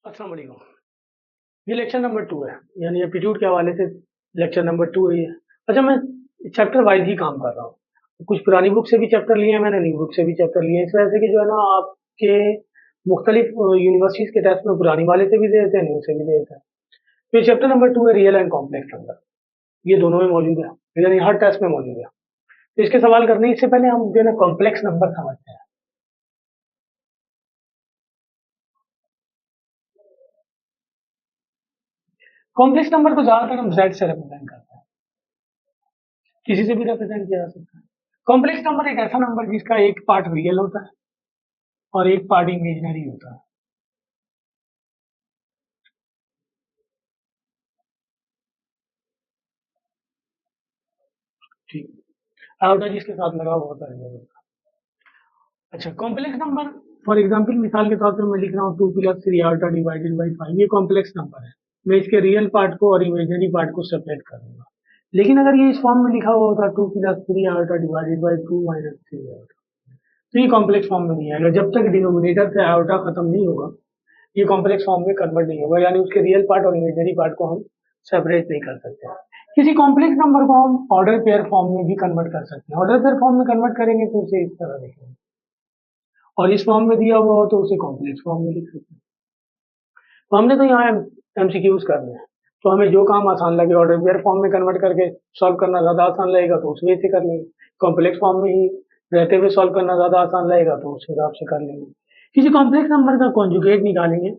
अस्सलाम वालेकुम। ये लेक्चर नंबर 2 है, यानी एप्टीट्यूड के हवाले से लेक्चर नंबर 2 है ये। अच्छा, मैं चैप्टर वाइज़ ही काम कर रहा हूँ। कुछ पुरानी बुक से भी चैप्टर लिए हैं मैंने, नई बुक से भी चैप्टर लिए हैं। इस वजह से कि जो है ना आपके मुख्तलिफ यूनिवर्सिटीज़ के टेस्ट में पुरानी वाले से भी दे देते हैं, न्यू से भी दे देते हैं। तो ये चैप्टर नंबर 2 है, रियल एंड कॉम्प्लेक्स नंबर। ये दोनों में मौजूद है, यानी हर टेस्ट में मौजूद है। तो इसके सवाल करने इससे पहले हम जो है ना कॉम्प्लेक्स नंबर समझते हैं। कॉम्प्लेक्स नंबर को ज़्यादातर हम Z से रिप्रेजेंट करते हैं, किसी से भी रिप्रेजेंट किया जा सकता है। कॉम्प्लेक्स नंबर एक ऐसा नंबर जिसका एक पार्ट रियल होता है और एक पार्ट इमेजिनरी होता है। ठीक, आयोटा जिसके साथ लगा हुआ होता है रियल होता है। अच्छा, कॉम्प्लेक्स नंबर फॉर एग्जांपल मिसाल के तौर पर मैं लिख रहा हूँ 2 + 3 आयोटा डिवाइडेड बाई 5, ये कॉम्प्लेक्स नंबर है। मैं इसके रियल पार्ट को और इमेजिनरी पार्ट को सेपरेट करूंगा। लेकिन अगर ये इस फॉर्म में लिखा हुआ होता 2 + 3 आयोटा डिवाइडेड बाई 2 - 3 आयोटा, तो ये कॉम्प्लेक्स फॉर्म में नहीं आएगा। जब तक डिनोमिनेटर से आयोटा खत्म नहीं होगा ये कॉम्प्लेक्स फॉर्म में कन्वर्ट नहीं होगा, यानी उसके रियल पार्ट और इमेजिनरी पार्ट को हम सेपरेट नहीं कर सकते। किसी कॉम्प्लेक्स नंबर को हम ऑर्डर पेयर फॉर्म में भी कन्वर्ट कर सकते हैं। ऑर्डर पेयर फॉर्म में कन्वर्ट करेंगे तो उसे इस तरह लिखेंगे, और इस फॉर्म में दिया हुआ हो तो उसे कॉम्प्लेक्स फॉर्म में लिख सकते हैं। तो हमने तो यहाँ एमसीक्यूज करने हैं, तो हमें जो काम आसान लगे ऑर्डर पेयर फॉर्म में कन्वर्ट करके सॉल्व करना ज़्यादा आसान लगेगा तो उस वे से कर लेंगे। कॉम्प्लेक्स फॉर्म में ही रहते हुए सॉल्व करना ज़्यादा आसान लगेगा तो उस हिसाब से कर लेंगे। किसी कॉम्प्लेक्स नंबर का कॉन्जुगेट निकालेंगे,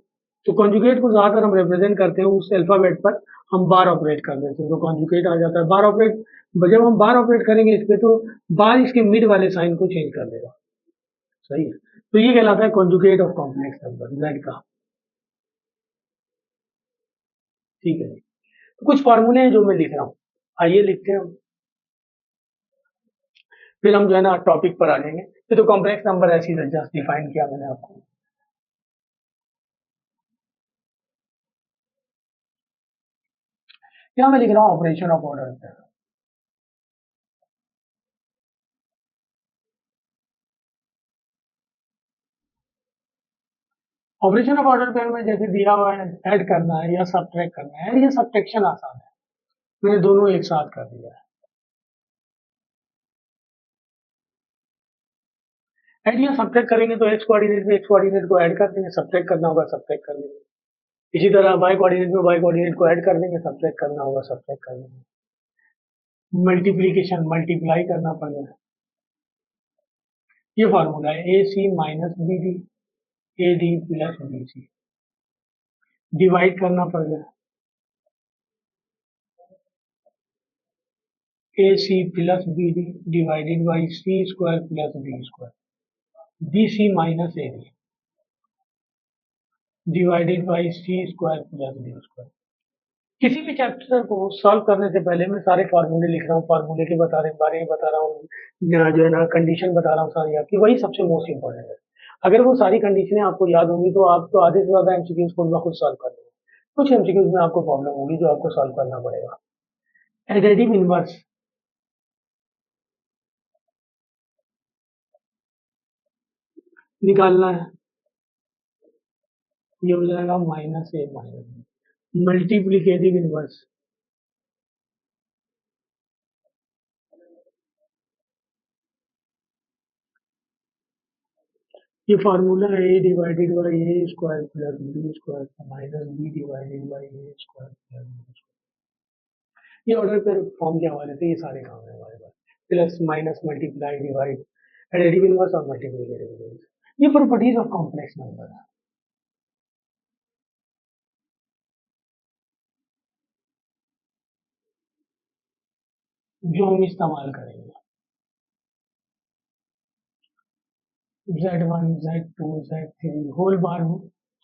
तो कॉन्जुगेट को ज़्यादातर हम रिप्रेजेंट करते हैं उस अल्फ़ाबेट पर हम बार ऑपरेट कर देते हैं, तो कॉन्जुगेट आ जाता है। बार ऑपरेट जब हम बार ऑपरेट करेंगे इस पे, तो बार इसके मिड वाले साइन को चेंज कर देगा। सही है, तो ये कहलाता है conjugate of complex number, Z का। ठीक है जी, तो कुछ फार्मूले हैं जो मैं लिख रहा हूँ, आइए लिखते हैं हम, फिर हम जो है ना टॉपिक पर आ जाएंगे। ये तो कॉम्प्लेक्स नंबर ऐसी जस्ट डिफाइन किया मैंने आपको। यहाँ मैं लिख रहा हूँ ऑपरेशन ऑफ ऑर्डर पे। ऑपरेशन ऑफ ऑर्डर पेयर में जैसे दिया हुआ है ऐड करना है या सब्ट्रैक्ट करना है, ऐड या सब्ट्रैक्शन आसान है, मैंने दोनों एक साथ कर दिया है। ऐड या सब्ट्रैक्ट करेंगे तो एक्स कोऑर्डिनेट में एक्स कोऑर्डिनेट को ऐड कर देंगे, सब्ट्रैक्ट करना होगा सब्ट्रैक्ट कर देंगे। इसी तरह वाई कोऑर्डिनेट में वाई कोऑर्डिनेट को ऐड कर देंगे, सब्ट्रैक्ट करना होगा सब्ट्रैक्ट कर देंगे। मल्टीप्लीकेशन मल्टीप्लाई करना पड़ेगा। ये फार्मूला है A C minus B D, A D plus B C. Divide करना पड़ेगा, A C plus B D divided by C square plus D square, B C minus A D divided by C square plus D square. किसी भी chapter को solve करने से पहले मैं सारे फार्मूले लिख रहा हूँ, फार्मूले के बारे में बता रहा हूँ, जो है ना कंडीशन बता रहा हूँ सारी आपकी, वही सबसे मोस्ट इंपॉर्टेंट है। अगर वो सारी कंडीशनें आपको याद होंगी तो आप तो आधे से ज़्यादा एमसीक्यूज खुद ब खुद सॉल्व कर लेंगे। कुछ एमसीक्यूज में आपको प्रॉब्लम होगी जो आपको सॉल्व करना पड़ेगा। एडिटिव इनवर्स निकालना है, ये हो जाएगा minus A minus. Multiplicative inverse, ये फार्मूला है A divided by A square plus B square minus B divided by A square plus B square. ये ऑर्डर पर फॉर्म के हवाले से ये सारे काम है हमारे पास। Plus minus multiply divide, additive inverse और मल्टीप्लिकेटिव इनवर्स, ये प्रॉपर्टीज ऑफ कॉम्प्लेक्स नंबर है जो हम इस्तेमाल करेंगे। Z1 Z2 Z3 whole bar हो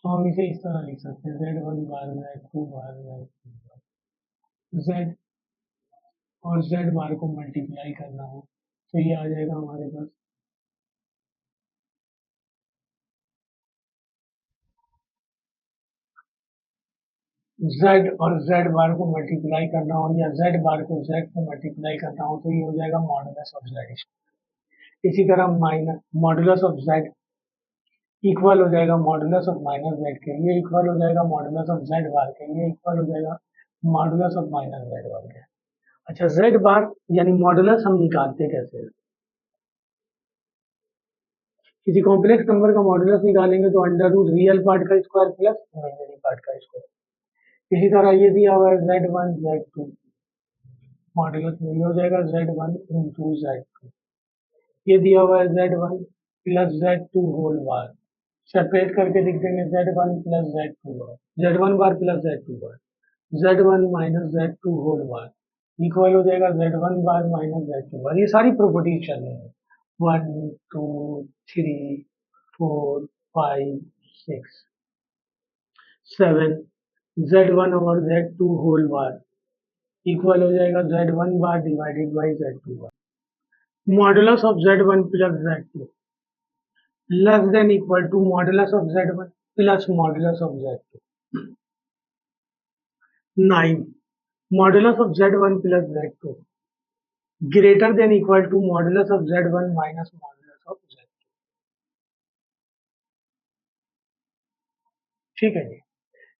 तो हम इसे इस तरह लिख सकते हैं, Z1 बार Z2 बार Z3 बार। Z और Z बार को मल्टीप्लाई करना हो तो ये आ जाएगा हमारे पास Z और Z बार को मल्टीप्लाई करना हो या Z बार को Z को मल्टीप्लाई करना हो तो ये हो जाएगा मॉडुलस ऑफ Z। इसी तरह minus modulus of Z equal हो जाएगा मॉडुलस ऑफ माइनस जेड के, ये इक्वल हो जाएगा मॉडुलस ऑफ जेड बार के, ये इक्वल हो जाएगा मॉडुलस ऑफ माइनस जेड बार के। अच्छा, जेड बार यानी मॉडुलस हम निकालते कैसे हैं? किसी कॉम्प्लेक्स नंबर का मॉडुलस निकालेंगे तो अंडर रूट रियल पार्ट का स्क्वायर प्लस इमेजिनरी पार्ट का स्क्वायर। इसी तरह ये दिया हुआ है z1 z2, मॉडुलस में ये हो जाएगा z1 इंटू z2। ये दिया हुआ है z1 प्लस z2 होल बार, सेपरेट करके लिख देंगे z1 plus z2 bar, z1 bar plus z2 bar, z1 minus z2 whole bar equal हो जाएगा z1 बार माइनस z2 बार। ये सारी प्रॉपर्टीज चल रही है 1 2 3 4 5 6 7 z1 और z2 होल बार इक्वल हो जाएगा z1 bar divided by z2 bar. Modulus of z1 plus z2 less than equal to modulus of z1 plus modulus of z2। 9 modulus of z1 plus z2 greater than equal to modulus of z1 minus modulus of z2। ठीक है जी,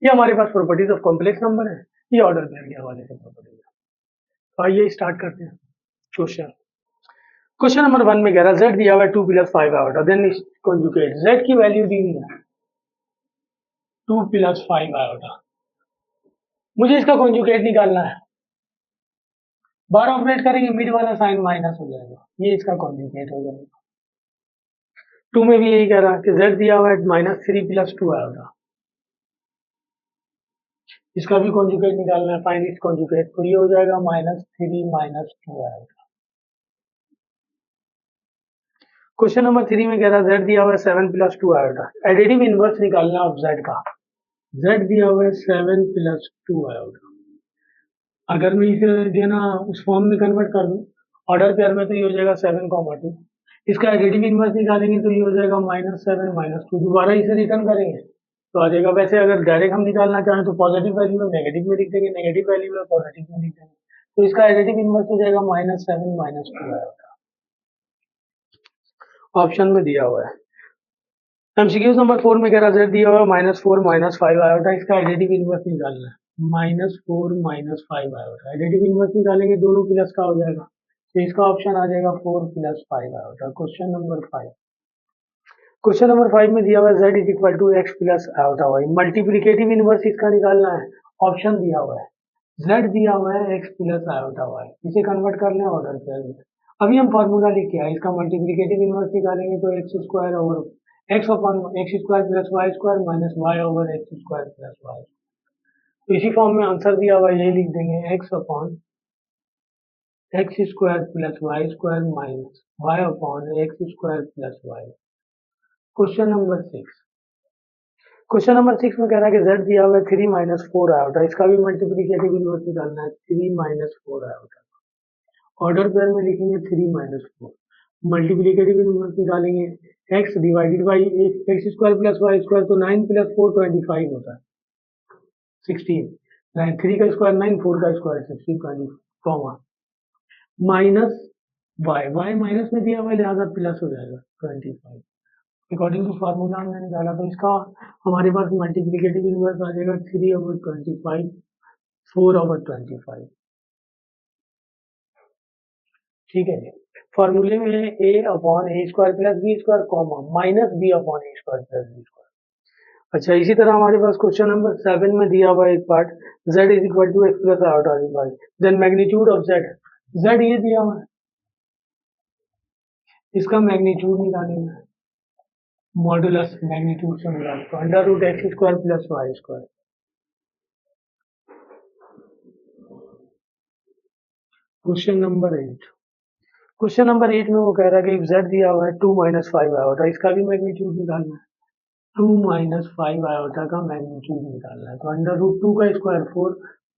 ये हमारे पास properties of complex number है, ये order pair के हवाले से प्रॉपर्टीज है। तो आइए स्टार्ट करते हैं क्वेश्चन। क्वेश्चन नंबर 1 में कह रहा है z दिया हुआ है 2 plus 5 out, then conjugate z की वैल्यू दी हुई है 2 प्लस 5 आउट। मुझे इसका कॉन्जुगेट निकालना है, बार ऑपरेट करेंगे मिड वाला साइन माइनस हो जाएगा, ये इसका कॉन्जुगेट हो जाएगा। 2 में भी यही कह रहा है कि z दिया हुआ है -3 प्लस 2 आउट, इसका भी कॉन्जुगेट निकालना है, फाइंड इट्स कॉन्जुगेट, तो ये हो जाएगा -3 माइनस 2 आउट। क्वेश्चन नंबर 3 में कह रहा है z दिया हुआ है 7 प्लस 2 आयोटा, एडिटिव इनवर्स निकालना है अब z का। z दिया हुआ है 7 प्लस 2 आयोटा, अगर मैं इसे जो है ना उस फॉर्म में कन्वर्ट कर दूं ऑर्डर पेयर में तो ये हो जाएगा 7,2। इसका एडिटिव इनवर्स निकालेंगे तो ये हो जाएगा -7 -2, दोबारा इसे रिटर्न करेंगे तो आ जाएगा। वैसे अगर डायरेक्ट हम निकालना चाहें तो पॉजिटिव वैल्यू में नेगेटिव में लिख देंगे, नेगेटिव वैल्यू में पॉजिटिव में लिख देंगे, तो इसका एडिटिव इनवर्स हो जाएगा -7 -2 आयोटा, ऑप्शन में दिया हुआ है। एमसीक्यूज नंबर 4 में कह रहा है z दिया हुआ है -4 -5 आयोटा, इसका एडिटिव इनवर्स निकालना है, -4 -5 आयोटा, एडिटिव इनवर्स निकालेंगे दोनों प्लस का हो जाएगा, तो इसका ऑप्शन आ जाएगा 4 + 5 iota. Question number 5, question number 5 में दिया हुआ है z is equal to x plus iota y, multiplicative inverse इसका निकालना है, ऑप्शन दिया हुआ है z दिया हुआ है x प्लस आयोटा y, इसे कन्वर्ट कर लें ऑर्डर पेयर में। अभी हम फॉर्मूला लिख के आए, इसका मल्टीप्लिकेटिव इनवर्स निकालेंगे तो x square over x upon x square plus y square minus y over x square plus y, तो इसी फॉर्म में आंसर दिया हुआ है, ये लिख देंगे x upon x square plus y square minus y upon x square plus y। Question number 6, question number 6 में कह रहा है कि z दिया हुआ है 3 - 4 आयोटा, इसका भी मल्टीप्लिकेटिव इनवर्स निकालना है, 3 - 4 आयोटा, ऑर्डर पेयर में लिखेंगे 3 - 4, मल्टीप्लिकेटिव इनवर्स निकालेंगे x divided by x square plus Y square, तो 9 + 4 25 होता है 16, 3 का स्क्वायर 9, 4 का square 16, 20 comma minus y minus में दिया हुआ है लिहाजा प्लस हो जाएगा 25, अकॉर्डिंग टू फार्मूला हमने निकाला, तो इसका हमारे पास मल्टीप्लिकेटिव इनवर्स आ जाएगा 3/25 4/25। ठीक है जी, फॉर्मूले में a upon a square plus B square comma minus b upon a square plus B square. अच्छा, इसी तरह हमारे पास क्वेश्चन नंबर 7 में दिया हुआ एक part z is equal to x plus iota y, then magnitude of z ये दिया हुआ है, इसका मैग्नीट्यूड निकालेंगे, मॉडुलस मैग्नीट्यूड से मिला तो under root x square plus Y square. Question number 8, question number 8 में वो कह रहा है कि z दिया हुआ है 2 - 5 आयोटा, इसका भी मैग्नीट्यूड निकालना है, 2 - 5 आयोटा का मैग्नीट्यूड निकालना है, तो अंडर रूट 2 का स्क्वायर 4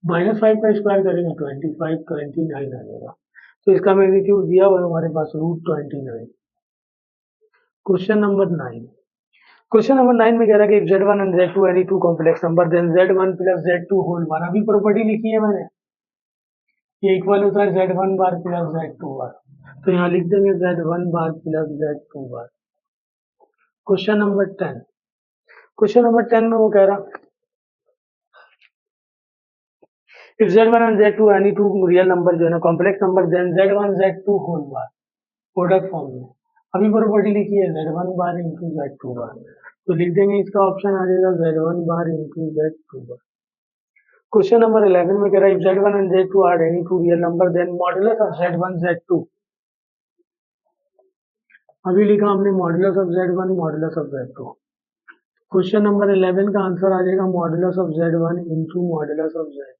-5 का स्क्वायर करेंगे 25 29 आ जाएगा, तो इसका मैग्नीट्यूड दिया हुआ है हमारे पास √29। क्वेश्चन नंबर 9, क्वेश्चन नंबर 9 में कह रहा है कि z1 and z2 any two complex number, then z1 plus z2 whole bar, अभी प्रॉपर्टी लिखी है मैंने, ये इक्वल होता है z1 बार प्लस z2 बार, तो यहाँ लिख देंगे z1 bar plus z2 bar, question number 10, question number 10 में वो कह रहा if z1 and z2 any two real number जो है ना complex number then z1 z2 whole bar product form में अभी प्रॉपर्टी लिखी है z1 बार इंटू z2 बार, तो लिख देंगे इसका ऑप्शन आ जाएगा z1 bar into z2 bar. Question number 11 में कह रहा है if z1 and z2 are any two real number then modulus of z1 z2, अभी लिखा हमने modulus of z1 modulus of z2। Question number 11 का आंसर आ जाएगा modulus of z1 into modulus of z2।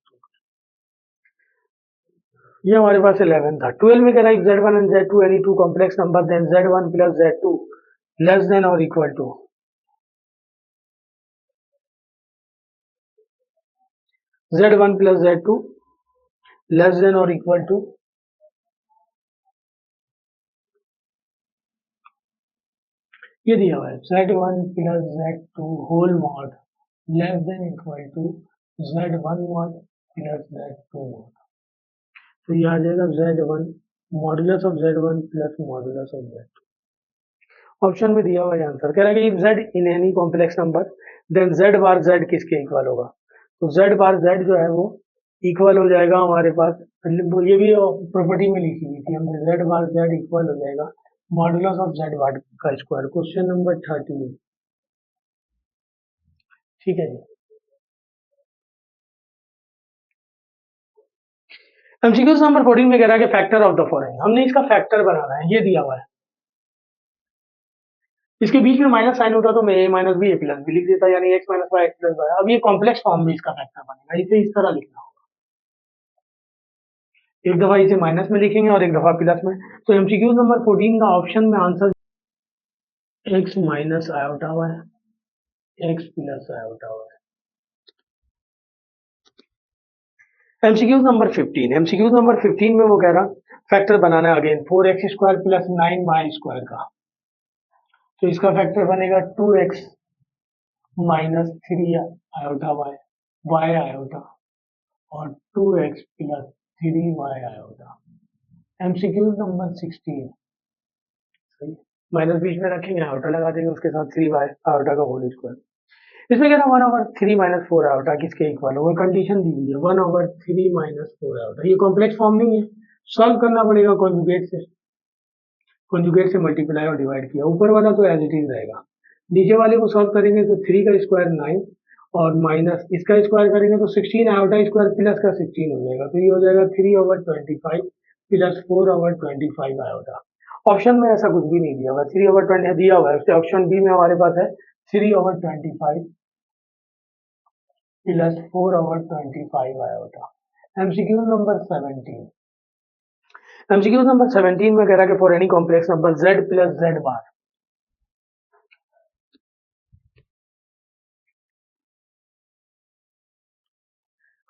ये हमारे पास 11 था। 12 में कह रहा है z1 and z2 any two complex number then z1 plus z2 less than और equal to z1 plus z2 less than और इक्वल टू ये दिया हुआ है z1 plus z2 whole mod less than equal to z1 mod plus z2 mod, तो ये आ जाएगा z1 modulus of z1 plus modulus of z2। Option में दिया हुआ है आंसर कह रहा है कि if z in any complex number then z bar z किसके इक्वल होगा, तो z बार z जो है वो इक्वल हो जाएगा हमारे पास, ये भी प्रॉपर्टी में लिखी हुई थी हमने, z बार z इक्वल हो जाएगा मॉडुलस ऑफ z बार का स्क्वायर। क्वेश्चन नंबर 13, ठीक है जी। एमसीक्यूज नंबर 14 में कह रहा है कि फैक्टर ऑफ द फॉलोइंग, हमने इसका फैक्टर बनाना है, ये दिया हुआ है। इसके बीच में माइनस साइन होता तो मैं a minus b a plus b लिख देता, यानी x minus y x plus y. अब ये कॉम्प्लेक्स फॉर्म में इसका फैक्टर बनेगा, इसे इस तरह लिखना होगा, एक दफा इसे माइनस में लिखेंगे और एक दफा प्लस में। तो एमसीक्यूज नंबर 14 का ऑप्शन में आंसर x माइनस आयोटा हुआ है, x प्लस आयोटा हुआ है। एमसीक्यूज नंबर 15, एमसीक्यूज नंबर 15 में वो कह रहा फैक्टर बनाना है again 4x square plus 9y square का, तो इसका फैक्टर बनेगा 2x minus 3 iota y iota और 2x plus 3y iota. MCQs number 16, सही, माइनस बीच में रखेंगे आयोटा लगा देंगे उसके साथ 3y आयोटा का होल स्क्वायर। इसमें कह रहा 1/3 माइनस 4 आयोटा किसके इक्वल होगा, कंडीशन दी हुई है 1/3 माइनस 4 आयोटा। ये कॉम्प्लेक्स फॉर्म नहीं है, सॉल्व करना पड़ेगा कॉन्जुगेट से मल्टीप्लाई और डिवाइड किया, ऊपर वाला तो एज इट इज रहेगा, नीचे वाले को सॉल्व करेंगे तो 3 का स्क्वायर 9 और माइनस इसका स्क्वायर करेंगे तो 16 आयोटा स्क्वायर प्लस का 16 हो जाएगा, तो ये हो जाएगा 3/25 प्लस 4/25 आयोटा। ऑप्शन में ऐसा कुछ भी नहीं दिया हुआ, 3/20 दिया हुआ है, उससे ऑप्शन बी में हमारे पास है 3/25 plus 4/25 iota. MCQ number 17, MCQ number 17 में कह रहा है कि for any complex number z plus z बार,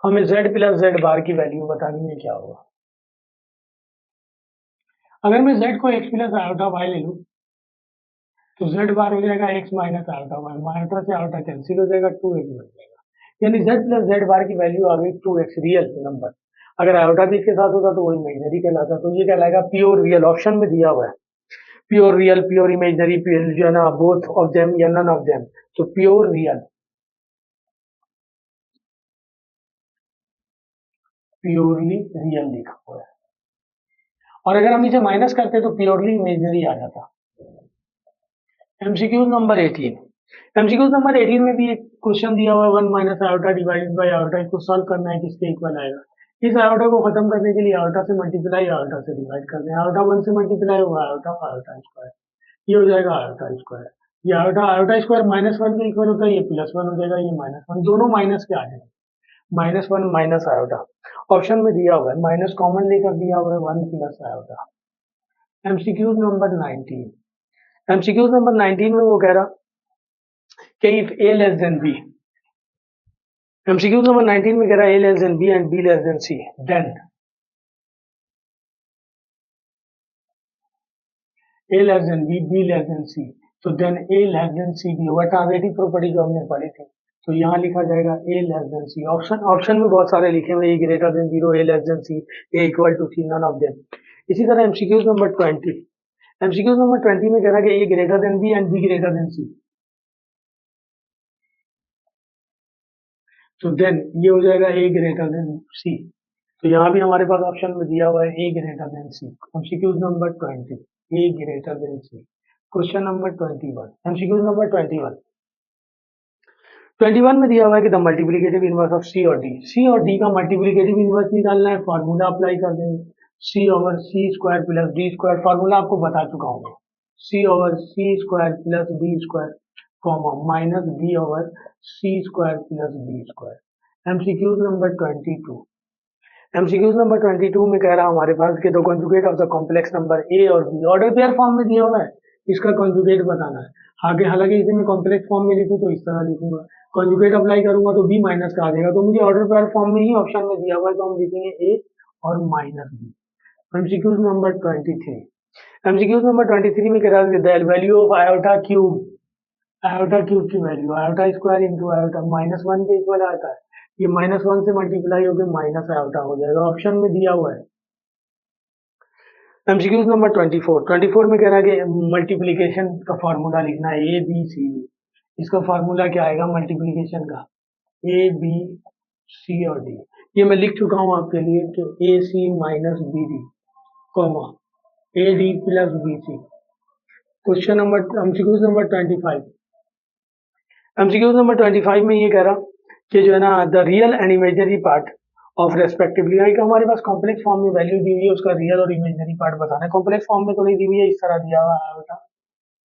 हमें z प्लस z बार की वैल्यू बतानी है क्या होगा। अगर मैं z को x प्लस आयोटा y ले लूं तो z बार हो जाएगा x minus iota y, iota से आयोटा कैंसिल हो जाएगा, 2x बन जाएगा, यानी z प्लस z बार की वैल्यू आ गई 2x रियल नंबर। अगर आयोटा भी इसके साथ होता तो वो इमेजनरी कहलाता, तो ये कहलाएगा प्योर रियल, ऑप्शन में दिया हुआ है प्योर रियल, प्योर इमेजनरी, जो है ना बोथ ऑफ देम या नन ऑफ देम, तो प्योर रियल, प्योरली रियल लिखा हुआ है। और अगर हम इसे माइनस करते तो प्योरली इमेजनरी आ जाता। एमसीक्यू नंबर 18, एमसीक्यू नंबर 18 में भी एक क्वेश्चन दिया हुआ है 1 minus iota divided by iota, इसको सॉल्व करना है किसके इक्वल आएगा। इस आयोटा को खत्म करने के लिए आयोटा से मल्टीप्लाई आयोटा से डिवाइड कर दें, आयोटा 1 से मल्टीप्लाई होगा आयोटा आयोटा स्क्वायर, ये हो जाएगा आयोटा स्क्वायर, ये आयोटा स्क्वायर -1 के इक्वल होता है, ये +1 हो जाएगा, ये -1, दोनों माइनस के आ जाएंगे, -1 माइनस आयोटा। ऑप्शन में दिया हुआ है माइनस कॉमन लेकर दिया हुआ है 1 plus iota. MCQ number 19, MCQ number 19 में वो कह रहा कि if a less than b, MCQ number 19 में कह रहा है a less than b and b less than c, then a less than b less than c, तो then a less than c भी होगा, ट्रांजिटिव प्रॉपर्टी जो हमने पढ़ी थी, तो यहाँ लिखा जाएगा a less than c। Option में बहुत सारे लिखे हुए, a greater than 0, a less than c, a equal to c, none of them. इसी तरह एमसीक्यू नंबर 20, एमसीक्यू नंबर 20 में कह रहा है कि A greater than B and B greater than C, तो देन ये हो जाएगा ए ग्रेटर देन सी। तो यहाँ भी हमारे पास ऑप्शन में दिया हुआ है ए ग्रेटर देन सी। एमसीक्यू नंबर 20, ए ग्रेटर देन सी। क्वेश्चन नंबर 21, एमसीक्यू नंबर 21 में दिया हुआ है कि द मल्टीप्लिकेटिव इनवर्स ऑफ सी और डी। सी और डी का मल्टीप्लिकेटिव इनवर्स निकालना है, फॉर्मूला अप्लाई कर देंगे, C over C square plus D square. Formula आपको बता चुका हूँ, C over C square plus D square comma minus B over C square plus D square. MCQ number 22, MCQ number 22 में कह रहा हमारे पास कि the conjugate of the complex number A और बी ऑर्डर पेयर फॉर्म में दिया हुआ है, इसका कॉन्जुगेट बताना है। आगे हालांकि इसे मैं कॉम्प्लेक्स फॉर्म में लिखूँ तो इस तरह लिखूंगा, कॉन्जुगेट अप्लाई करूंगा तो बी माइनस का आ जाएगा, तो मुझे ऑर्डर पेयर फॉर्म में ही ऑप्शन में दिया हुआ है, तो हम लिखेंगे ए और minus B. MCQ number 23, MCQ number 23 में कह रहा है the value of iota cube, iota cube की value iota square into iota -1 के इक्वल आता है, ये -1 से मल्टीप्लाई होकर माइनस आयोटा हो जाएगा, ऑप्शन में दिया हुआ है। एमसीक्यू नंबर 24 में कह रहा है कि मल्टीप्लिकेशन का फॉर्मूला लिखना है ए बी सी डी। इसका फॉर्मूला क्या आएगा मल्टीप्लिकेशन का, ए बी सी और डी। ये मैं लिख चुका हूं आपके लिए कि A C minus B D comma A D plus B C. Question number MCQ number 25, MCQ number 25 में ये कह रहा कि जो है ना the real and imaginary part of respectively, एक हमारे पास कॉम्प्लेक्स फॉर्म में वैल्यू दी हुई है, उसका रियल और इमेजनरी पार्ट बताना है। कॉम्प्लेक्स फॉर्म में तो नहीं दी हुई है, इस तरह दिया हुआ है बेटा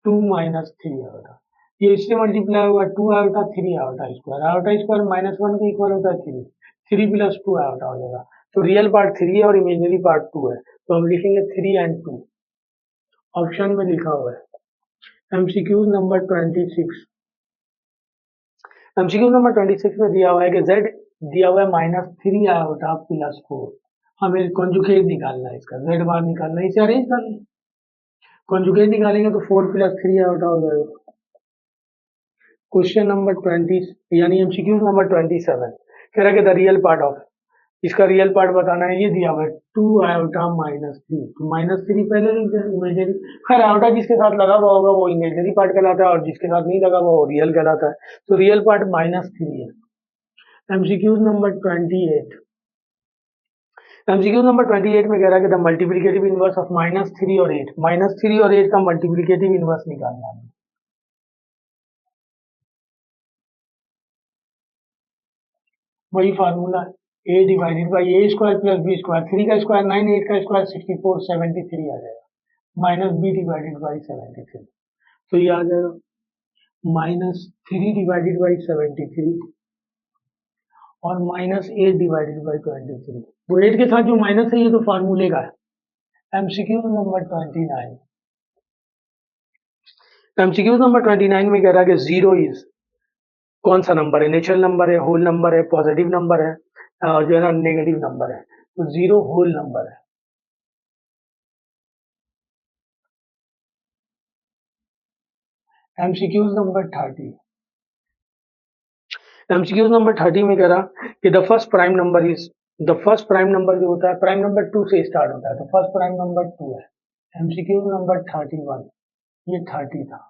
2 माइनस 3 आयोटा, ये इससे मल्टीप्लाई हुआ 2 iota 3 iota square, iota square -1 के इक्वल होता है 3, 3 प्लस 2 आयोटा हो जाएगा। तो रियल पार्ट 3 है और इमेजनरी पार्ट 2 है, तो हम लिखेंगे 3 एंड 2, ऑप्शन में लिखा हुआ है। एमसीक्यू नंबर 26, एमसीक्यू नंबर 26 में दिया हुआ है कि z दिया हुआ है -3 आयोटा प्लस 4, हमें कॉन्जुगेट निकालना है, इसका z बार निकालना है, इसे अरेंज कर लें, कॉन्जुगेट निकालेंगे तो 4 प्लस 3 आयोटा हो जाएगा। क्वेश्चन नंबर 20 यानी एमसीक्यू नंबर 27 कह रहा है कि द रियल पार्ट ऑफ, इसका रियल पार्ट बताना है, ये दिया हुआ है 2 आयोटा -3, तो -3 पहले लिख दें इमेजनरी, खैर आयोटा जिसके साथ लगा हुआ होगा वो इमेजनरी पार्ट कहलाता है और जिसके साथ नहीं लगा हुआ वो रियल कहलाता है, तो रियल पार्ट -3 है। एमसीक्यू नंबर 28, एमसीक्यू नंबर 28 में कह रहा है कि द मल्टीप्लिकेटिव इनवर्स ऑफ -3 और 8, -3 और 8 का मल्टीप्लिकेटिव इनवर्स निकालना है। वही formula a divided by A square plus B square, 3 का स्क्वायर 9, 8 का स्क्वायर 64, 73 आ जाएगा, माइनस बी डिवाइडेड बाई 73, तो ये आ जाएगा -3 डिवाइडेड बाई 73 और -8 डिवाइडेड बाई 23, तो 8 के साथ जो माइनस है ये तो फार्मूले का है। एमसीक्यू नंबर 29, एमसीक्यू नंबर 29 में कह रहा है कि जीरो इज कौन सा नंबर है, नेचुरल नंबर है, होल नंबर है, पॉजिटिव नंबर है और जो है ना नेगेटिव नंबर है, तो जीरो होल नंबर है। एमसीक्यू नंबर 30, एमसीक्यू नंबर 30 में कह रहा कि the first prime number is, the first prime number जो होता है प्राइम नंबर 2 से स्टार्ट होता है, तो फर्स्ट प्राइम नंबर 2 है। एमसीक्यू नंबर 31, ये 30 था।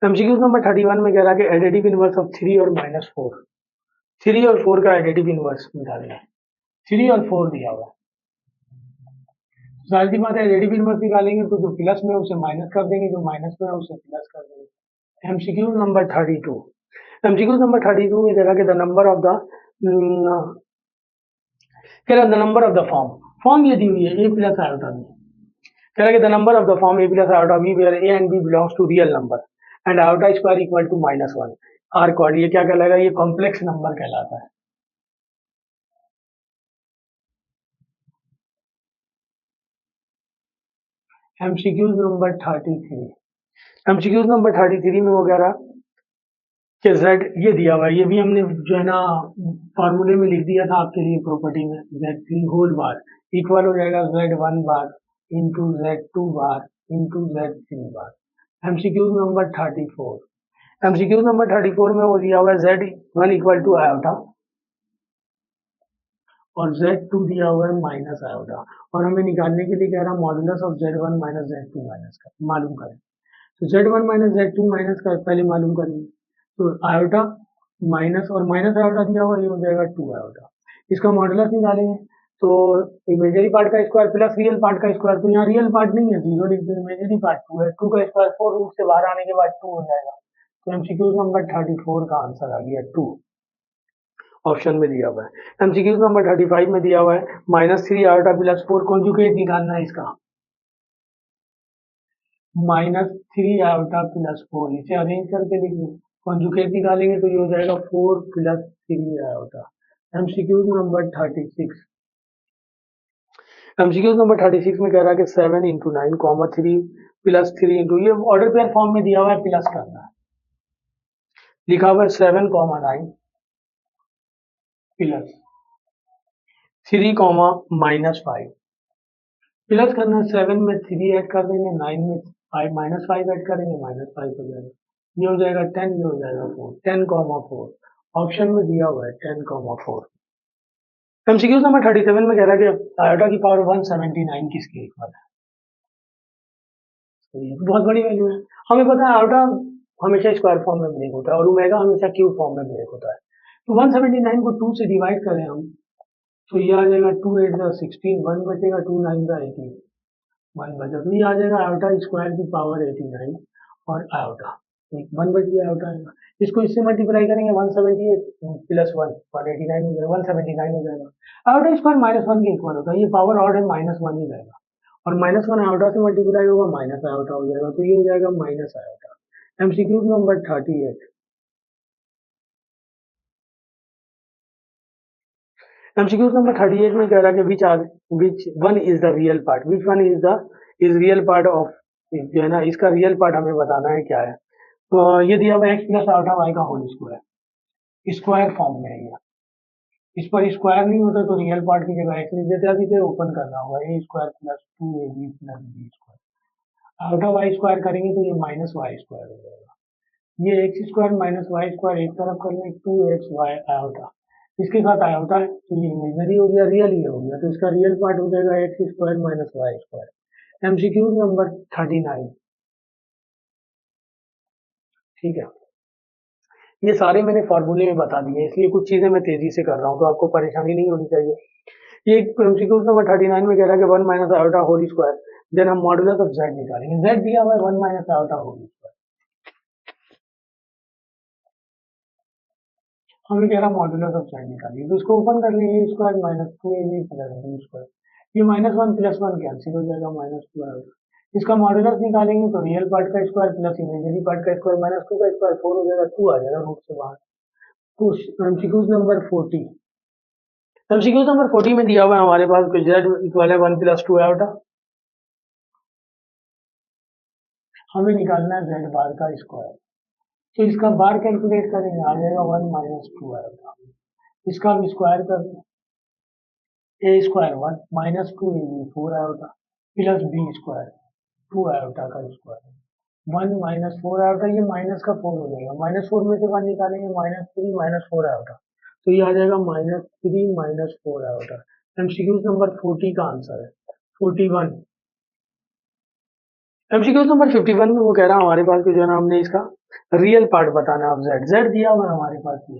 एमसीक्यू नंबर 31 में कह रहा कि एडिटिव इनवर्स ऑफ 3 और -4, 3 और 4 का एडिटिव इनवर्स निकालना है, 3 और 4 दिया हुआ है, जाहिर सी बात है एडिटिव इनवर्स निकालेंगे तो जो प्लस में उसे माइनस कर देंगे, जो माइनस में है उसे प्लस कर देंगे। एमसीक्यू नंबर 32, एमसीक्यू नंबर 32 में कह रहा कि द नंबर ऑफ द, कह रहा the number of the form, form ये दी हुई है ए प्लस आयोटा बी, कह रहा कि the number of the form a plus iota b where a and b belongs to real number and iota square equal to -1 are quad, ये क्या कहलाएगा, ये कॉम्प्लेक्स नंबर कहलाता है। एमसीक्यू नंबर 33, एमसीक्यू नंबर 33 में वो कह रहा कि z ये दिया हुआ है, ये भी हमने जो है ना फॉर्मूले में लिख दिया था आपके लिए प्रॉपर्टी में, z3 होल बार इक्वल हो जाएगा z1 bar into z2 bar into z3 बार। एमसीक्यू नंबर 34, एमसीक्यू नंबर 34 में वो दिया हुआ है z1 इक्वल टू आयोटा और Z2 दिया हुआ है माइनस आयोटा, और हमें निकालने के लिए कह रहा है modulus of Z1 minus Z2 मालूम करें। तो Z1 माइनस Z2 माइनस कर पहले मालूम करेंगे। तो आयोटा माइनस और माइनस आयोटा दिया हुआ, ये हो जाएगा 2 आयोटा। इसका मॉडुलस निकालेंगे तो इमेजरी पार्ट का स्क्वायर प्लस रियल पार्ट का स्क्वायर, तो यहाँ रियल पार्ट नहीं है, 0 लिख दो, इमेजरी पार्ट 2 है, 2 का स्क्वायर 4, रूट से बाहर आने के बाद 2 हो जाएगा। तो एमसीक्यू नंबर 34 का आंसर आ गया 2, ऑप्शन में दिया हुआ है। एमसीक्यू नंबर 35 में दिया हुआ है -3 आयोटा प्लस 4, कॉन्जुगेट निकालना है इसका। -3 आयोटा प्लस 4, इसे अरेंज करके लिख लो, कॉन्जुगेट निकालेंगे तो ये हो जाएगा 4 plus 3 iota. MCQ number 36, MCQ number 36 में कह रहा है कि 7 इंटू 9 कॉमा 3 प्लस 3 इंटू, ये ऑर्डर पेयर फॉर्म में दिया हुआ है, प्लस करना है, लिखा हुआ है 7 कॉमा 9 प्लस 3 कॉमा -5, प्लस करना है, 7 में 3 ऐड कर देंगे, 9 में 5 -5 ऐड करेंगे, -5 हो जाएगा, ये हो जाएगा 10, ये हो जाएगा 4, 10 कॉमा 4, ऑप्शन में दिया हुआ है 10 कॉमा 4। एमसीक्यू नंबर 37 में कह रहा है कि आयोटा की पावर 179 किसके इक्वल है। तो ये बहुत बड़ी वैल्यू है, हमें पता है आयोटा हमेशा स्क्वायर फॉर्म में ब्रेक होता है और ओमेगा हमेशा क्यूब फॉर्म में ब्रेक होता है। तो 179 को 2 से डिवाइड करें हम, तो ये आ जाएगा 2 8 16, 1 बचेगा, 2 9 18, 1 बचा, तो ये आ जाएगा आयोटा स्क्वायर की पावर 89 और आयोटा 1 बच गया आयोटा आएगा। इसको इससे मल्टीप्लाई करेंगे 178 प्लस 1 189 हो जाएगा, 179 हो जाएगा। आयोटा स्क्वायर -1 के इक्वल होता है, ये पावर ऑर्डर -1 ही रहेगा, और -1 आयोटा से मल्टीप्लाई होगा माइनस आयोटा हो जाएगा, तो ये हो जाएगा minus iota. MCQ number 38, MCQ number 38 में कह रहा है कि which one is the real part, which one is real part of, जो है ना इसका रियल पार्ट हमें बताना है क्या है। तो ये दिया हुआ एक्स प्लस आयोटा वाई का होल स्क्वायर, स्क्वायर फॉर्म में है ये, इस पर स्क्वायर नहीं होता तो रियल पार्ट की जगह एक्स लिख देते, अभी तो ओपन करना होगा, A square plus 2ab plus B square, iota Y square करेंगे तो ये माइनस वाई स्क्वायर हो जाएगा, ये X square minus Y square एक तरफ कर लें, 2xy आयोटा, इसके साथ आयोटा है तो ये इमेजनरी हो गया, रियल ही हो गया, तो इसका रियल पार्ट हो जाएगा x square minus Y square. MCQ number 39, ठीक है, ये सारे मैंने फॉर्मूले में बता दिए, इसलिए कुछ चीजें मैं तेजी से कर रहा हूँ तो आपको परेशानी नहीं होनी चाहिए। ये एमसीक्यू नंबर 39 में कह रहा है कि 1 minus iota whole square, then हम मॉडुलस ऑफ जेड निकालेंगे, जेड दिया हुआ है 1 माइनस आयोटा होल स्क्वायर, हमें कह रहा मॉडुलस ऑफ जेड निकालिए, तो इसको ओपन कर लेंगे, square minus 2ab plus B square, ये -1 प्लस 1 कैंसिल हो जाएगा, -2 आएगा, इसका मॉडुलस निकालेंगे तो रियल पार्ट का स्क्वायर प्लस इमेजिनरी पार्ट का स्क्वायर -2 का स्क्वायर 4 हो जाएगा, 2 आ जाएगा रूट से बाहर। तो एमसीक्यू नंबर 40, एमसीक्यू नंबर 40 में दिया हुआ है हमारे पास जेड इक्वल है 1 प्लस 2 आयोटा, हमें निकालना है जेड बार का स्क्वायर, तो इसका बार कैलकुलेट करेंगे, आ जाएगा 1 माइनस 2 आयोटा, इसका भी स्क्वायर कर दें, a square 1 minus 2 a 4 iota plus B square 2 iota का स्क्वायर, 1 माइनस 4 आयोटा, ये माइनस का 4 हो जाएगा, -4 में से 1 निकालेंगे, -3 माइनस 4 आयोटा, तो ये आ जाएगा -3 माइनस 4 आयोटा। एमसीक्यू नंबर 40 का आंसर है 41। एमसीक्यू नंबर 51 में वो कह रहा है हमारे पास जो है ना, हमने इसका रियल पार्ट बताना है, अब जेड जेड दिया हुआ है हमारे पास, ये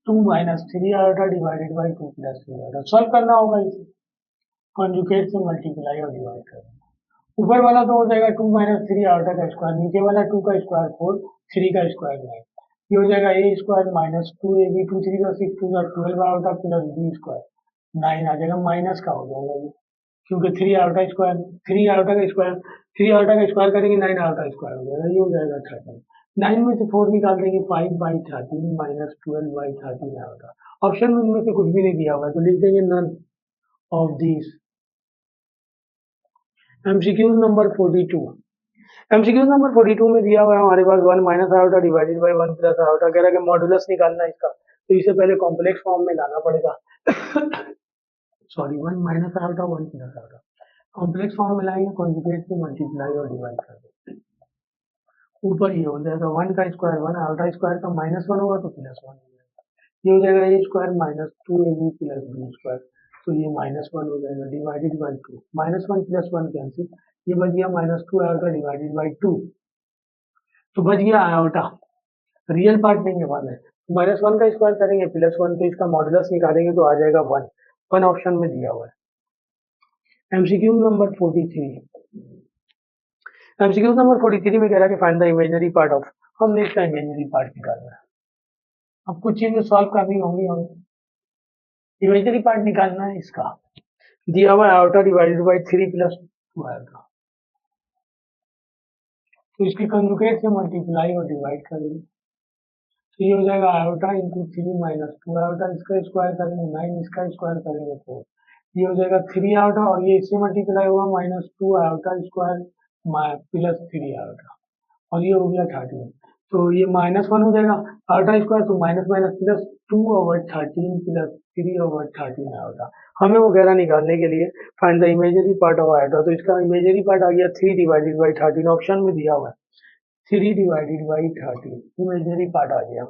2 minus 3 iota divided by 2 plus 3 iota, solve करना होगा इसे, कॉन्जुगेट से मल्टीप्लाई और डिवाइड करना, ऊपर वाला तो हो जाएगा 2 माइनस 3 आयोटा का स्क्वायर, नीचे वाला 2 का स्क्वायर 4, 3 का स्क्वायर 9, ये हो जाएगा ए स्क्वायर माइनस 2ab 2 3 का 6 2 का 12 आयोटा प्लस बी स्क्वायर 9 आ जाएगा, माइनस का हो जाएगा ये, क्योंकि 3 आयोटा स्क्वायर 3 आयोटा का स्क्वायर 3 आयोटा का स्क्वायर करेंगे 9 आयोटा स्क्वायर हो जाएगा, ये हो जाएगा 13, 9 में से 4 निकाल देंगे 5 by 13 minus 12 by 13 iota, option में इनमें से कुछ भी नहीं दिया हुआ है तो लिख देंगे none of this. MCQ number 42, MCQ number 42 में दिया हुआ है हमारे पास 1 minus iota divided by 1 plus iota, कह रहा है कि मॉडुलस निकालना है इसका, तो इसे पहले कॉम्प्लेक्स फॉर्म में लाना पड़ेगा sorry 1 minus iota 1 plus iota, complex form में लाएंगे, कॉन्जुगेट से मल्टीप्लाई और डिवाइड कर देंगे, ऊपर ये हो जाएगा 1 का स्क्वायर 1 आयोटा स्क्वायर का -1 होगा तो +1 हो जाएगा, ये हो जाएगा A square minus 2ab plus B square, तो ये -1 हो जाएगा डिवाइडेड बाई 2, -1 प्लस 1 कैंसिल, ये बच गया -2 आयोटा डिवाइडेड बाई 2, तो बच गया आयोटा, रियल पार्ट नहीं है 1 है, -1 का स्क्वायर करेंगे +1, तो इसका मॉडुलस निकालेंगे तो आ जाएगा 1, 1 ऑप्शन में दिया हुआ है। एमसीक्यू नंबर 43, एमसीक्यू नंबर 43 में कह रहा है कि find the imaginary part of, हमने इसका इमेजिनरी पार्ट निकालना है। अब कुछ चीजें सॉल्व करनी होंगी हमें, इमेजिनरी पार्ट निकालना है इसका, दिया हुआ iota divided by 3 plus 2 iota, तो इसके कंजुगेट से मल्टीप्लाई और डिवाइड करेंगे, तो ये हो जाएगा आयोटा इंटू 3 माइनस 2 आयोटा, इसका स्क्वायर करेंगे 9, इसका स्क्वायर करेंगे 4, ये हो जाएगा 3 आयोटा और ये इससे मल्टीप्लाई हुआ -2 आयोटा स्क्वायर प्लस 3 आयोटा, और ये हो गया 13, तो ये -1 हो जाएगा आयोटा स्क्वायर, तो minus minus plus 2/13 plus 3/13 iota, हमें वो गहरा निकालने के लिए find the imaginary part of iota, तो इसका इमेजिनरी पार्ट आ गया 3 डिवाइडेड बाई 13, ऑप्शन में दिया हुआ है 3 डिवाइडेड बाई 13, इमेजिनरी पार्ट आ गया।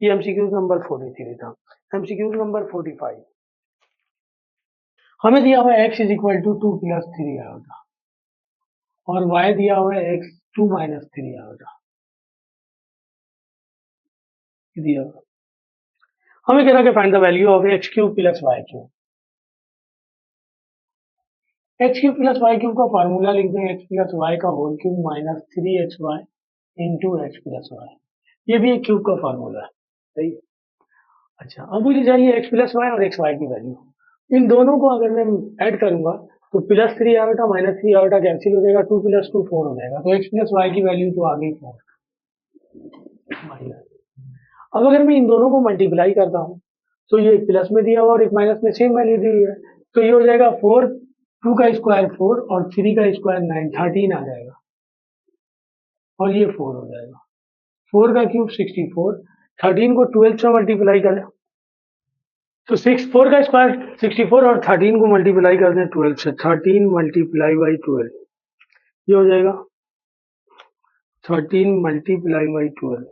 ये एमसीक्यू नंबर 43 था। एमसीक्यू नंबर 45, हमें दिया हुआ है x is equal to 2 plus 3 iota और y दिया हुआ है x 2 माइनस 3 आयोटा दिया हुआ। हमें कह रहा है कि find the value of x cube plus y cube, x cube plus y cube का फॉर्मूला लिख दें, एक्स प्लस वाई का whole cube minus 3xy into x plus y, ये भी एक क्यूब का फॉर्मूला है, सही। अच्छा, अब मुझे चाहिए एक्स प्लस वाई और एक्स वाई की वैल्यू, इन दोनों को अगर मैं ऐड करूंगा तो +3 आयोटा -3 आयोटा कैंसिल हो जाएगा, 2 + 2 4 हो जाएगा, तो एक्स प्लस वाई की वैल्यू तो आ गई 4 माइनस। अब अगर मैं इन दोनों को मल्टीप्लाई करता हूँ तो ये एक प्लस में दिया हुआ और एक माइनस में सेम वैल्यू दी हुई है, तो ये हो जाएगा 4, 2 का स्क्वायर 4 और 3 का स्क्वायर 9, 13 आ जाएगा और ये 4 हो जाएगा, 4 का क्यूब 64, 13 को 12 से मल्टीप्लाई करें तो 4 का स्क्वायर 64 और 13 को मल्टीप्लाई कर दें 12 से, 13 मल्टीप्लाई बाई 12, ये हो जाएगा 13 मल्टीप्लाई बाई 12,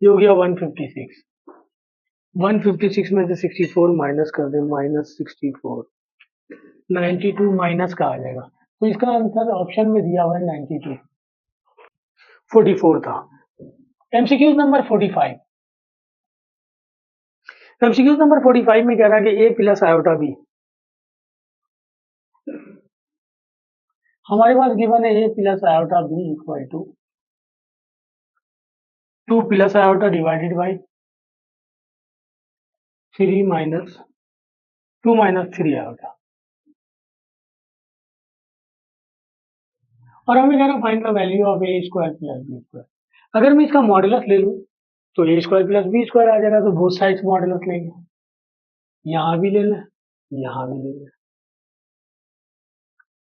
ये हो गया 156, 156 में से 64 माइनस कर दें -64, 92 माइनस का आ जाएगा, तो इसका आंसर ऑप्शन में दिया हुआ है 92, 44 था। एमसीक्यू नंबर 45, एमसीक्यू नंबर 45 में कह रहा है कि a प्लस आयोटा b, हमारे पास गिवन है a plus iota b equal to 2 plus iota divided by 3 minus 2 minus 3 iota, और हमें कह रहा find the value of a square plus b square, अगर मैं इसका मॉडुलस ले लूं तो a square plus b square आ जाएगा, तो बोथ साइड्स मॉडुलस लेंगे, यहां भी ले लें यहां भी ले लें,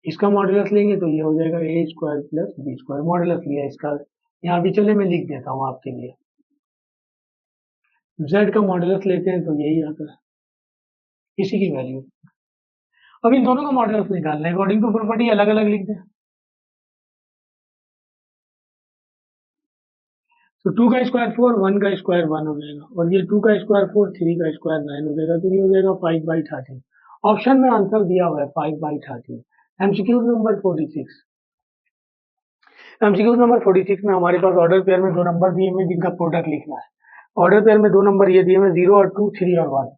इसका मॉडुलस लेंगे तो ये हो जाएगा a square plus b square, modulus लिया इसका, यहाँ भी चले मैं लिख देता हूँ आपके लिए, z का मॉडुलस लेते हैं तो यही आता है, इसी की वैल्यू। अब इन दोनों का मॉडुलस निकालना है, अकॉर्डिंग टू प्रॉपर्टी अलग अलग लिख दें, तो 2 का स्क्वायर 4, 1 का स्क्वायर 1 हो जाएगा, और ये 2 का स्क्वायर 4, 3 का स्क्वायर 9 हो जाएगा, तो ये हो जाएगा 5/13, ऑप्शन में आंसर दिया हुआ है 5/13। एमसीक्यू नंबर 46, एमसीक्यू नंबर 46 में हमारे पास ऑर्डर पेयर में दो नंबर दिए हुए जिनका प्रोडक्ट लिखना है, ऑर्डर पेयर में दो नंबर ये दिए हुए 0 और 2, 3 और 1,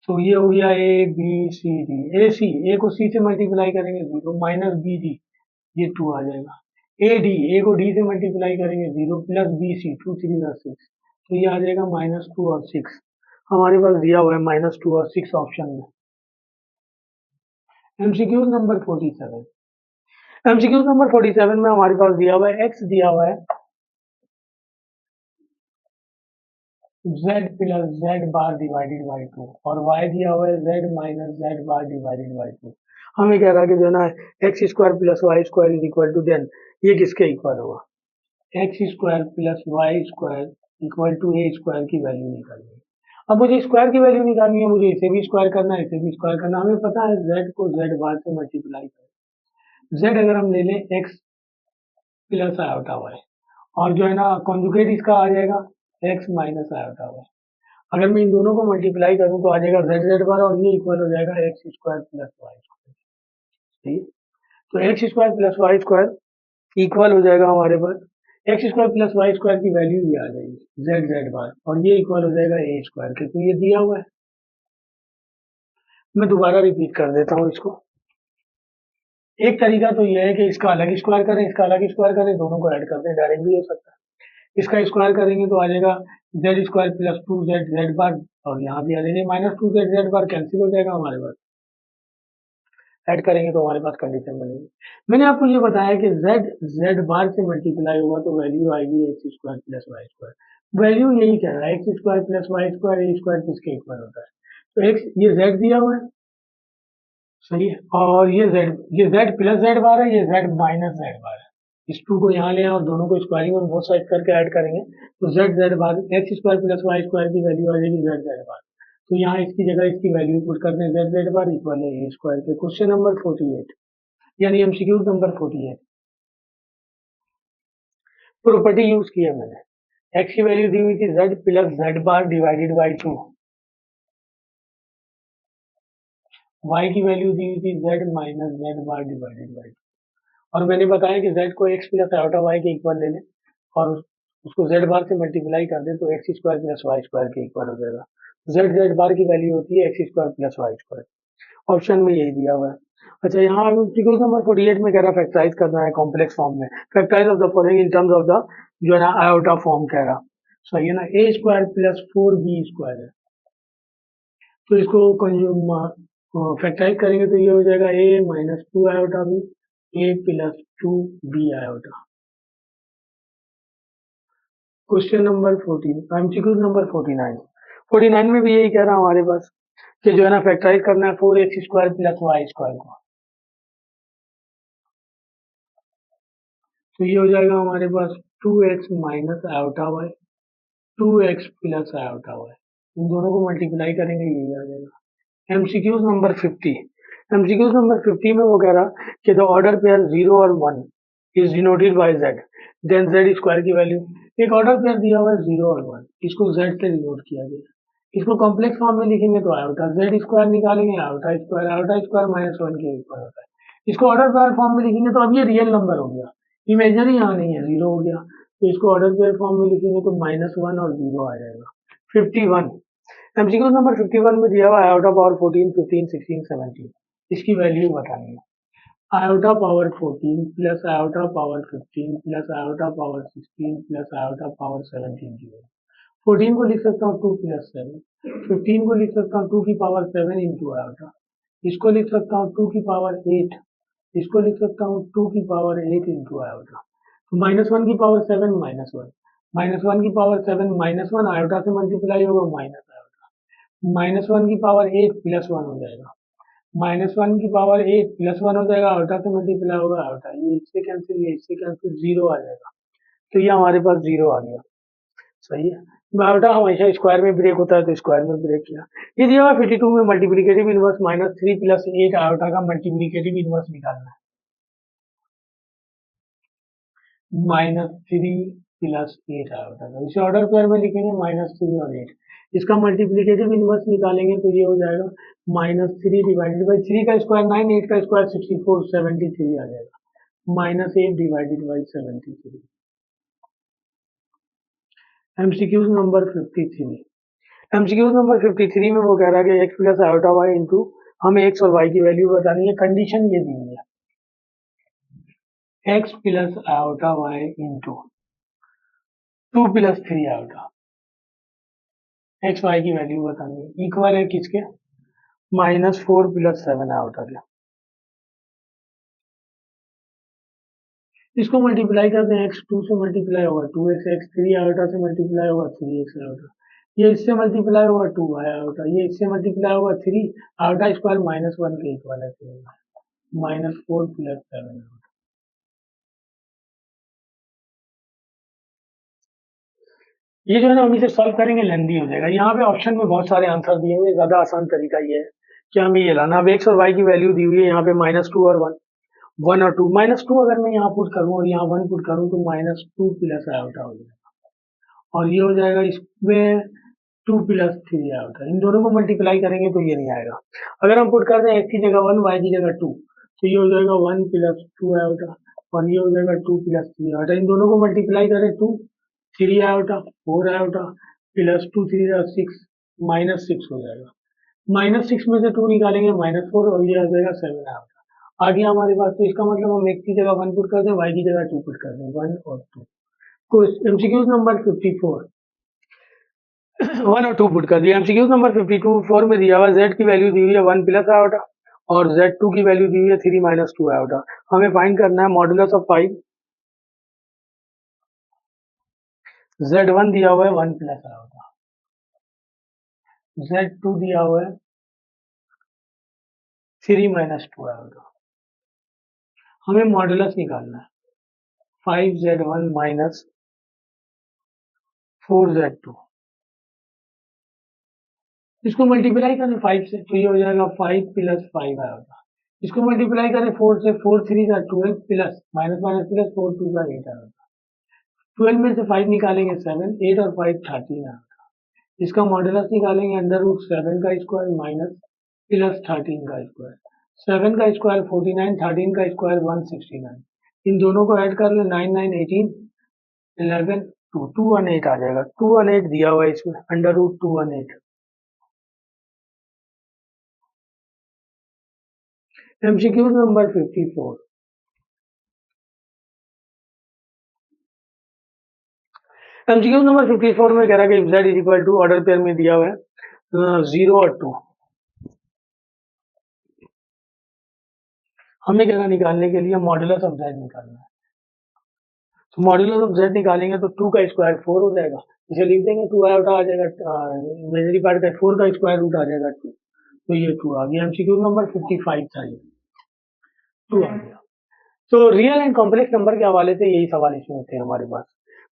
तो ये हो गया ए बी सी डी, ए सी, ए को सी से मल्टीप्लाई करेंगे 0 माइनस बी डी, ये 2 आ जाएगा, ए डी, ए को डी से मल्टीप्लाई करेंगे 0 प्लस बी सी 2 3 और 6, तो ये आ जाएगा -2 और 6, हमारे पास दिया हुआ है -2 और 6 ऑप्शन में। एमसीक्यू नंबर 47, एमसीक्यू नंबर 47 में हमारे पास दिया हुआ है एक्स दिया हुआ है z plus z bar divided by 2 और y दिया हुआ है z minus z bar divided by 2, हमें कह रहा है कि जो ना x square plus Y square is equal to, then ये किसके इक्वल होगा, x square plus Y square equal to a square की वैल्यू निकालनी है। अब मुझे स्क्वायर की वैल्यू निकालनी है, मुझे इसे भी स्क्वायर करना है इसे भी स्क्वायर करना है, हमें पता है z को z बार से मल्टीप्लाई करें, z अगर हम ले लें x प्लस आयोटा y और जो है ना कॉन्जुगेट इसका आ जाएगा x माइनस आयोटा वाई। अगर मैं इन दोनों को मल्टीप्लाई करूं तो आ जाएगा जेड जेड बार और ये इक्वल हो जाएगा x square plus Y square. ठीक है, तो x square plus Y square equal हो जाएगा हमारे पास X square plus Y square की वैल्यू ये आ जाएगी जेड जेड बार और ये इक्वल हो जाएगा ए स्क्वायर के। तो ये दिया हुआ है, मैं दोबारा रिपीट कर देता हूँ इसको। एक तरीका तो ये है कि इसका अलग स्क्वायर करें, इसका अलग स्क्वायर करें, दोनों को ऐड कर दें, डायरेक्ट भी हो सकता है। इसका स्क्वायर करेंगे तो आ जाएगा Z square plus two Z Z bar और यहाँ भी आ जाएगा minus two Z Z bar, cancel हो जाएगा हमारे पास। ऐड करेंगे तो हमारे पास कंडीशन बनेगी। मैंने आपको ये बताया कि z z बार से मल्टीप्लाई होगा तो वैल्यू आएगी X square plus Y square. Value यही कह रहा है x square plus Y square A square किसके इक्वल होता है। तो एक्स ये z दिया हुआ है, सही है, और ये z प्लस जेड बार है, ये z माइनस जेड बार है। इस टू को यहाँ ले आए और दोनों को स्क्वायरिंग और बोथ साइड करके ऐड करेंगे तो Z Z bar X square plus Y square की वैल्यू आ जाएगी जेड जेड बार। तो यहाँ इसकी जगह इसकी वैल्यू पुट करते हैं जेड जेड बार इक्वल है ए स्क्वायर के। क्वेश्चन नंबर 48 यानी एमसीक्यू नंबर 48 प्रॉपर्टी यूज किया मैंने। एक्स की वैल्यू दी हुई थी z plus Z bar divided by 2, y की वैल्यू दी हुई थी z minus Z bar divided by 2 और मैंने बताया कि z को x प्लस आयोटा y के इक्वल ले लें और उसको z बार से मल्टीप्लाई कर दें तो x square plus Y square के इक्वल हो जाएगा। z बार की वैल्यू होती है x square plus Y square, option में यही दिया हुआ है। अच्छा, यहाँ फिगर नंबर 48 में कह रहा फैक्टराइज करना है कॉम्प्लेक्स फॉर्म में, factorise of the following in terms of the जो है ना आयोटा फॉर्म कह रहा, सही है ना। ए स्क्वायर प्लस 4b स्क्वायर है तो इसको फैक्टराइज करेंगे तो ये हो जाएगा a minus 2 iota b a plus 2b iota. Question number 14 MCQ number 49 में भी यही कह रहा हमारे पास कि जो है ना फैक्टराइज करना है 4x square plus Y square को। तो ये हो जाएगा हमारे पास 2x minus iota Y 2x plus iota Y, इन दोनों को मल्टीप्लाई करेंगे यही आ जाएगा। एमसीक्यूज नंबर 50 एमसीक्यूज नंबर 50 में वो कह रहा कि द ऑर्डर पेयर 0 और 1 is denoted by z then z square की वैल्यू। एक ऑर्डर पेयर दिया हुआ है 0 और 1, इसको z से डिनोट किया गया। इसको कॉम्प्लेक्स फॉर्म में लिखेंगे तो आयोटा z स्क्वायर निकालेंगे आयोटा स्क्वायर माइनस 1 के इक्वल होता है। इसको ऑर्डर पेयर फॉर्म में लिखेंगे तो अब ये रियल नंबर हो गया, इमेजनरी यहाँ नहीं है, 0 हो गया। तो इसको ऑर्डर पेयर फॉर्म में लिखेंगे तो -1 और 0 आ जाएगा। 51 एमसीक्यू नंबर 51 में दिया हुआ आयोटा पावर 14 15 16 17, इसकी वैल्यू बतानी है। Iota power 14 plus iota power 15 plus iota power 16 plus iota power 17 की वैल्यू। 14 को लिख सकता हूँ 2 प्लस 7, 15 को लिख सकता हूँ 2 की पावर 7 इंटू आयोटा, इसको लिख सकता हूँ 2 की पावर 8, इसको लिख सकता हूँ 2 की पावर 8 इंटू आयोटा। तो -1 की पावर 7 -1 की पावर 7 -1 आयोटा से मल्टीप्लाई होगा माइनस आयोटा, -1 की पावर 8 प्लस 1 हो जाएगा, -1 की पावर 8 प्लस 1 हो जाएगा, आयोटा से मल्टीप्लाई होगा आयोटा, ये इससे कैंसिल ये इससे कैंसिल 0 आ जाएगा। तो ये हमारे पास 0 आ गया, सही है। आयोटा हमेशा स्क्वायर में ब्रेक होता है तो स्क्वायर में ब्रेक किया। ये दिया हुआ 52 में मल्टीप्लिकेटिव इनवर्स -3 प्लस 8 आयोटा का मल्टीप्लिकेटिव इनवर्स निकालना है। -3 प्लस 8 आयोटा का, इसे ऑर्डर पेयर में लिखेंगे -3 और 8, इसका मल्टीप्लिकेटिव इनवर्स निकालेंगे तो ये हो जाएगा -3 डिवाइडेड बाई 3 का स्क्वायर 9, 8 का स्क्वायर 64 73 आ जाएगा, -8 divided by 73। MCQs number 53 MCQs number 53 में वो कह रहा है कि x plus iota y into हमें x और y की वैल्यू बतानी है। कंडीशन ये दी हुई है x plus iota y into 2 plus 3 iota, x y की वैल्यू बतानी है, इक्वल है किसके -4 प्लस 7 आयोटा के। इसको मल्टीप्लाई करते हैं, x2 से मल्टीप्लाई होगा 2x, x3 आयोटा से मल्टीप्लाई होगा 3x आयोटा, ये इससे मल्टीप्लाई होगा 2 आयोटा, ये इससे मल्टीप्लाई होगा 3 आयोटा स्क्वायर -1 के इक्वल है, -4 प्लस 7 आयोटा। ये जो है ना हम इसे सॉल्व करेंगे लेंदी हो जाएगा। यहाँ पे ऑप्शन में बहुत सारे आंसर दिए हुए, ज्यादा आसान तरीका ये है कि हमें ये लाना। अब एक्स और वाई की वैल्यू दी हुई है यहाँ पे -2 और 1, 1 और 2, -2 अगर मैं यहाँ पुट करूँ और यहाँ 1 पुट करूँ तो -2 प्लस आयोटा हो जाएगा और ये हो जाएगा इसमें 2 प्लस 3 आयोटा। इन दोनों को मल्टीप्लाई करेंगे तो ये नहीं आएगा। अगर हम पुट करते हैं x की जगह 1 y की जगह 2 तो ये हो जाएगा 1 प्लस 2 आयोटा और ये हो जाएगा 2 प्लस 3 आयोटा। इन दोनों को मल्टीप्लाई करें 2 3 आयोटा 4 आयोटा प्लस 2 3 6 -6 हो जाएगा। -6 में से 2 निकालेंगे -4 और ये आ जाएगा 7 आयोटा। आ गया हमारे पास। तो इसका मतलब हम x की जगह 1 पुट कर दें, y की जगह 2 पुट कर दें, 1 और 2। तो एमसीक्यूज नंबर 54 1 और 2 पुट कर दिया। एमसीक्यूज नंबर 54 में दिया हुआ z की वैल्यू दी हुई है 1 प्लस आयोटा और z2 की वैल्यू दी हुई है 3 माइनस 2 आयोटा। हमें फाइंड करना है मॉडुलस ऑफ 5। z1 दिया हुआ है 1 प्लस आयोटा, z2 दिया हुआ है 3 माइनस 2 आयोटा। हमें मॉडुलस निकालना है 5z1 माइनस 4z2। इसको मल्टीप्लाई करें 5 से तो ये हो जाएगा 5 प्लस 5 आएगा। इसको मल्टीप्लाई करें 4 से, 4 3 का 12 प्लस माइनस माइनस प्लस 4 2 का 8 आएगा। 12 में से 5 निकालेंगे 7, 8 और 5 13 आएगा। इसका मॉडुलस निकालेंगे अंडर रूट 7 का स्क्वायर माइनस प्लस 13 का स्क्वायर। 7 का स्क्वायर 49, 13 का स्क्वायर 169। इन दोनों को ऐड कर ले 9 9 18 11 2 218 आ जाएगा। 218 दिया हुआ है इसमें under root 218। MCQ number 54 MCQ number 54 में कह रहा है कि z is equal to order pair में दिया हुआ है 0 और 2। हमें क्या निकालने के लिए मॉडुलस ऑफ z निकालना है। तो मॉडुलस ऑफ z निकालेंगे तो 2 का स्क्वायर 4 हो जाएगा। इसे लिख देंगे 2 आयोटा आ जाएगा, इमेजिनरी पार्ट का 4 का स्क्वायर रूट आ जाएगा 2। तो ये 2 आ गया। एमसीक्यू नंबर 55 था ये 2 आ गया। तो रियल एंड कॉम्प्लेक्स नंबर के हवाले से यही सवाल इसमें थे हमारे पास।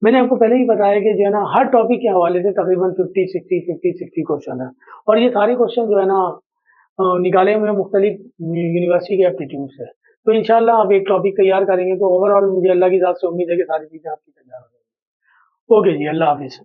मैंने आपको पहले ही बताया कि जो है ना हर टॉपिक के हवाले से तकरीबन 50 60 क्वेश्चन है और ये सारे क्वेश्चन जो है ना निकाले हुए मुख्तलिफ यूनिवर्सिटी के एप्टीट्यूड से। तो इंशाल्लाह आप एक टॉपिक तैयार करेंगे तो ओवरऑल मुझे अल्लाह की ज़ात से उम्मीद है कि सारी चीज़ें आपकी तैयार हो जाएंगी। ओके जी, अल्लाह हाफिज़।